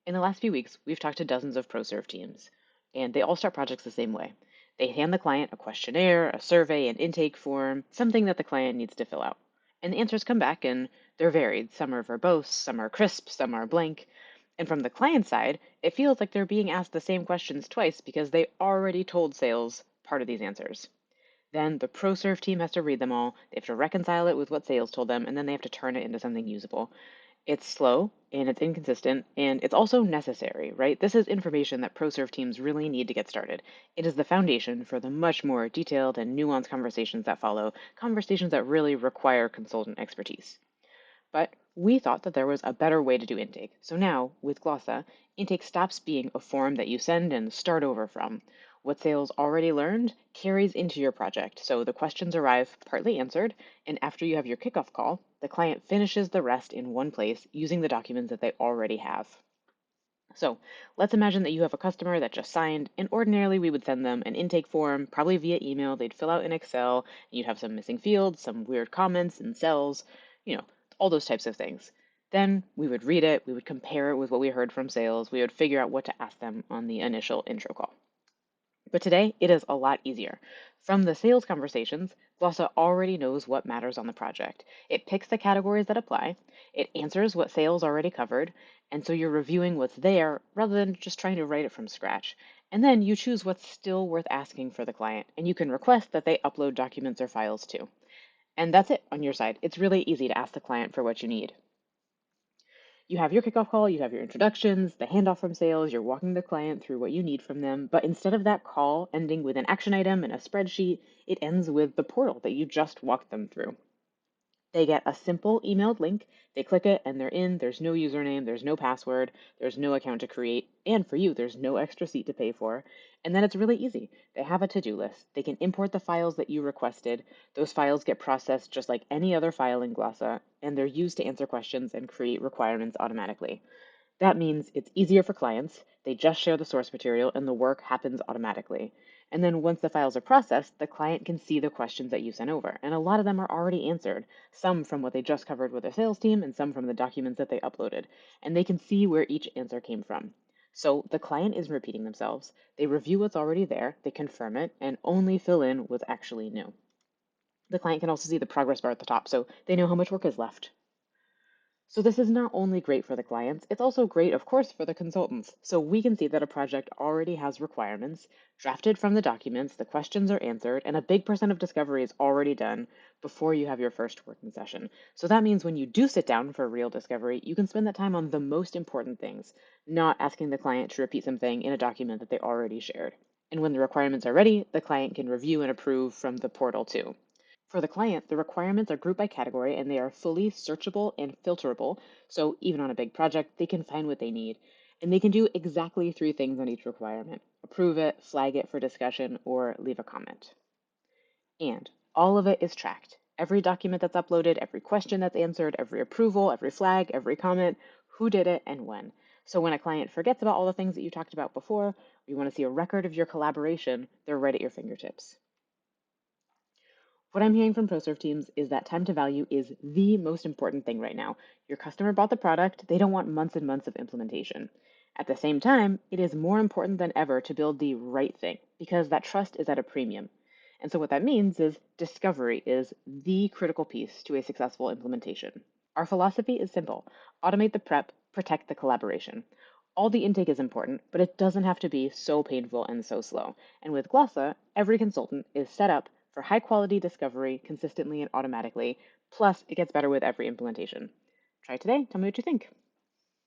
In the last few weeks, we've talked to dozens of ProServe teams, and they all start projects the same way. They hand the client a questionnaire, a survey, an intake form, something that the client needs to fill out. And the answers come back, and they're varied. Some are verbose, some are crisp, some are blank. And from the client side, it feels like they're being asked the same questions twice because they already told sales part of these answers. Then the ProServe team has to read them all, they have to reconcile it with what sales told them, and then they have to turn it into something usable. It's slow and it's inconsistent and it's also necessary, right? This is information that ProServe teams really need to get started. It is the foundation for the much more detailed and nuanced conversations that follow, conversations that really require consultant expertise. But we thought that there was a better way to do intake. So now, with Glossa, intake stops being a form that you send and start over from. What sales already learned carries into your project. So the questions arrive partly answered, and after you have your kickoff call, the client finishes the rest in one place using the documents that they already have. So let's imagine that you have a customer that just signed, and ordinarily we would send them an intake form, probably via email. They'd fill out in Excel, and you'd have some missing fields, some weird comments and cells, you know, all those types of things. Then we would read it, we would compare it with what we heard from sales, we would figure out what to ask them on the initial intro call. But today, it is a lot easier. From the sales conversations, Glossa already knows what matters on the project. It picks the categories that apply, it answers what sales already covered, and so you're reviewing what's there rather than just trying to write it from scratch. And then you choose what's still worth asking for the client, and you can request that they upload documents or files too. And that's it on your side. It's really easy to ask the client for what you need. You have your kickoff call, you have your introductions, the handoff from sales, you're walking the client through what you need from them. But instead of that call ending with an action item and a spreadsheet, it ends with the portal that you just walked them through. They get a simple emailed link. They click it and they're in. There's no username, there's no password, there's no account to create. And for you, there's no extra seat to pay for. And then it's really easy. They have a to do list. They can import the files that you requested. Those files get processed just like any other file in Glossa, and they're used to answer questions and create requirements automatically. That means it's easier for clients. They just share the source material and the work happens automatically. And then once the files are processed, the client can see the questions that you sent over. And a lot of them are already answered, some from what they just covered with their sales team and some from the documents that they uploaded. And they can see where each answer came from. So the client isn't repeating themselves. They review what's already there, they confirm it, and only fill in what's actually new. The client can also see the progress bar at the top, so they know how much work is left. So this is not only great for the clients, it's also great, of course, for the consultants. So we can see that a project already has requirements drafted from the documents, the questions are answered, and a big percent of discovery is already done before you have your first working session. So that means when you do sit down for real discovery, you can spend that time on the most important things, not asking the client to repeat something in a document that they already shared. And when the requirements are ready, the client can review and approve from the portal too. For the client, the requirements are grouped by category and they are fully searchable and filterable. So even on a big project, they can find what they need. And they can do exactly three things on each requirement: approve it, flag it for discussion, or leave a comment. And all of it is tracked. Every document that's uploaded, every question that's answered, every approval, every flag, every comment, who did it and when. So when a client forgets about all the things that you talked about before, or you want to see a record of your collaboration, they're right at your fingertips. What I'm hearing from ProServe teams is that time to value is the most important thing right now. Your customer bought the product, they don't want months and months of implementation. At the same time, it is more important than ever to build the right thing because that trust is at a premium. And so, what that means is discovery is the critical piece to a successful implementation. Our philosophy is simple: automate the prep, protect the collaboration. All the intake is important, but it doesn't have to be so painful and so slow. And with Glossa, every consultant is set up for high quality discovery consistently and automatically. Plus, it gets better with every implementation. Try it today. Tell me what you think.